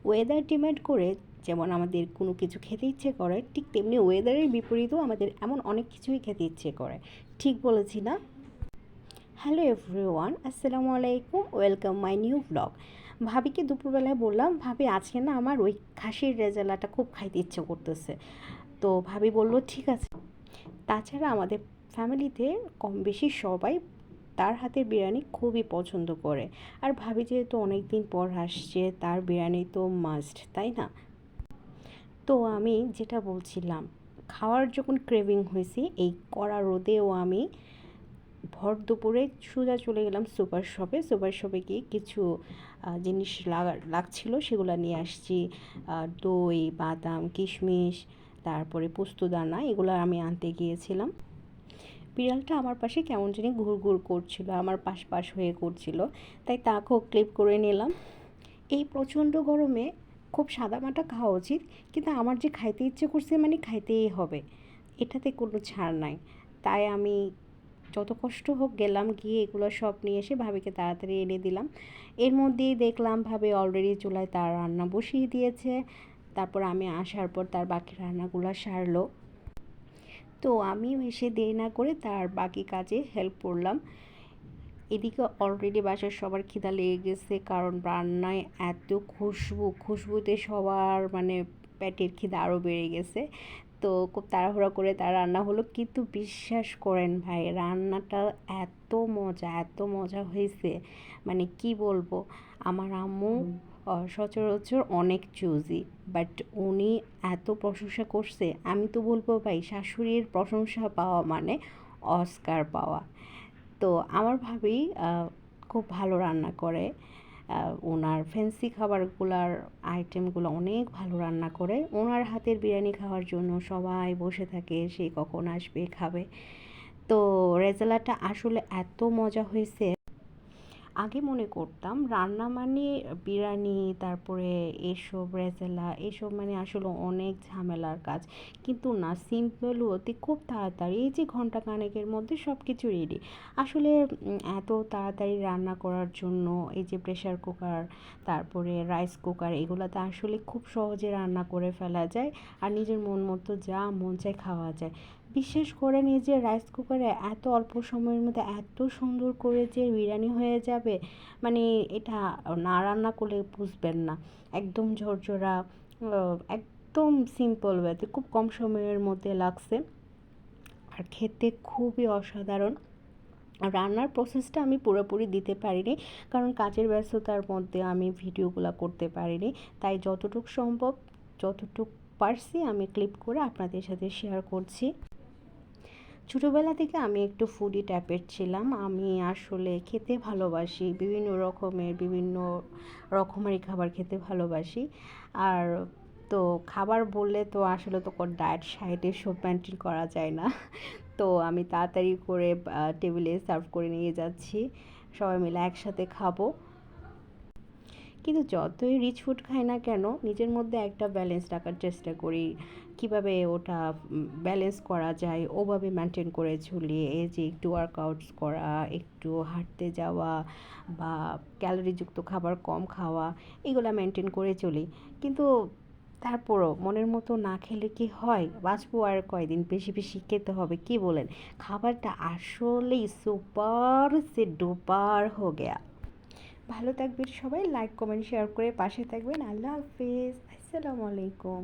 Weather demand করে যেমন আমাদের কোনো কিছু খেতে ইচ্ছে করে, ঠিক তেমনি ওয়েদারের বিপরীতেও আমাদের এমন অনেক কিছুই খেতে ইচ্ছে করে। ঠিক বলেছি না? হ্যালো এভরিওয়ান, আসসালামু আলাইকুম, ওয়েলকাম মাই নিউ ব্লগ। ভাবিকে দুপুরবেলায় বললাম, ভাবি আজকে না আমার ওই খাসির রেজালাটা খুব খাইতে ইচ্ছে করতেছে। তো ভাবি বলল ঠিক আছে। তাছাড়া আমাদের ফ্যামিলিতে কম বেশি সবাই তার হাতের বিরিয়ানি খুবই পছন্দ করে। আর ভাবি যেহেতু অনেক দিন পর আসছে, তার বিরিয়ানি তো মাস্ট, তাই না? তো আমি যেটা বলছিলাম, খাওয়ার যখন ক্রেভিং হয়েছে এই কড়া রোদেও আমি ভর দুপুরে সোজা চলে গেলাম সুপার শপে গিয়ে কিছু জিনিস লাগছিল সেগুলো নিয়ে আসছি। দই, বাদাম, কিশমিশ, তারপরে পোস্তদানা, এগুলো আমি আনতে গিয়েছিলাম। বিড়ালটা আমার পাশে কেমন জানি ঘুরঘুর করছিল, আমার পাশ হয়ে করছিল, তাই তাকেও ক্লিপ করে নিলাম। এই প্রচণ্ড গরমে খুব সাদামাটা খাওয়া উচিত, কিন্তু আমার যে খাইতে ইচ্ছে করছে মানে খাইতেই হবে, এটাতে কোনো ছাড় নাই। তাই আমি যত কষ্ট হোক গেলাম, গিয়ে এগুলো সব নিয়ে এসে ভাবিকে তাড়াতাড়ি এনে দিলাম। এর মধ্যেই দেখলাম ভাবি অলরেডি চুলায় তার রান্না বসিয়ে দিয়েছে। তারপর আমি আসার পর তার বাকি রান্নাগুলো সারলো। তো আমিও এসে দেরি না করে তার বাকি কাজে হেল্প করলাম। এদিকে অলরেডি বাসার সবার খিদা লেগে গেছে, কারণ রান্নায় এত খুশবুতে সবার মানে পেটের খিদা আরও বেড়ে গেছে। তো খুব তাড়াহুড়া করে তার রান্না হলো, কিন্তু বিশ্বাস করেন ভাই, রান্নাটা এত মজা হয়েছে, মানে কি বলবো। আমার আম্মু সচরাচর অনেক চুজি, বাট উনি এত প্রশংসা করছে, আমি তো বলবো ভাই শাশুড়ির প্রশংসা পাওয়া মানে অস্কার পাওয়া। তো আমার ভাবি খুব ভালো রান্না করে। ওনার ফ্যান্সি খাবারগুলার আইটেমগুলো অনেক ভালো রান্না করে। ওনার হাতের বিরিয়ানি খাওয়ার জন্য সবাই বসে থাকে, সে কখন আসবে খাবে। তো রেজালাটা আসলে এত মজা হয়েছে। আগে মনে করতাম রান্না মানে বিরিয়ানি, তারপরে এসব রেজালা, এসব মানে আসলে অনেক ঝামেলার কাজ। কিন্তু না, সিম্পল অতি খুব তাড়াতাড়ি, এই যে ঘন্টা খানেকের মধ্যে সব কিছু রেডি। আসলে এত তাড়াতাড়ি রান্না করার জন্য এই যে প্রেশার কুকার, তারপরে রাইস কুকার, এগুলোতে আসলে খুব সহজে রান্না করে ফেলা যায়। আর নিজের মন মতো যা মন চায় খাওয়া যায়। বিশেষ করে যে রাইস কুকারে এত অল্প সময়ের মধ্যে এত সুন্দর করে যে বিরিয়ানি হয়ে যাবে, মানে এটা না রান্না করলে বুঝবেন না। একদম ঝরঝরা, একদম সিম্পল ওয়েতে খুব কম সময়ের মধ্যে লাগছে, আর খেতে খুবই অসাধারণ। রান্নার প্রসেসটা আমি পুরোপুরি দিতে পারিনি, কারণ কাজের ব্যস্ততার মধ্যে আমি ভিডিওগুলো করতে পারিনি। তাই যতটুকু সম্ভব, যতটুকু পারছি আমি ক্লিপ করে আপনাদের সাথে শেয়ার করছি। ছোটোবেলা থেকে আমি একটু ফুডি টাইপের ছিলাম। আমি আসলে খেতে ভালোবাসি, বিভিন্ন রকমারি খাবার খেতে ভালোবাসি। আর তো খাবার বললে তো আসলে তো ডায়েট সাইড এসব মেনটেন করা যায় না। তো আমি তাড়াতাড়ি করে টেবিলে সার্ভ করে নিয়ে যাচ্ছি, সবাই মিলে একসাথে খাবো। কিন্তু যতই রিচ ফুড খাই না কেন, নিজের মধ্যে একটা ব্যালেন্স রাখার চেষ্টা করি। কিভাবে ওটা ব্যালেন্স করা যায় ওভাবে মেনটেন করে চলি। এই যে একটু ওয়ার্কআউটস করা, একটু হাঁটতে যাওয়া, বা ক্যালোরিযুক্ত খাবার কম খাওয়া, এগুলো মেনটেন করে চলি। কিন্তু তারপরও মনের মতো না খেলে কি হয়, বাঁচবো আর কয়দিন, বেশি বেশি খেতে হবে, কি বলেন? খাবারটা আসলেই সুপার সে ডুপার হো গেয়া। ভালো থাকবেন সবাই, লাইক কমেন্ট শেয়ার করে পাশে থাকবেন। আল্লাহ হাফিজ, আসসালামু আলাইকুম।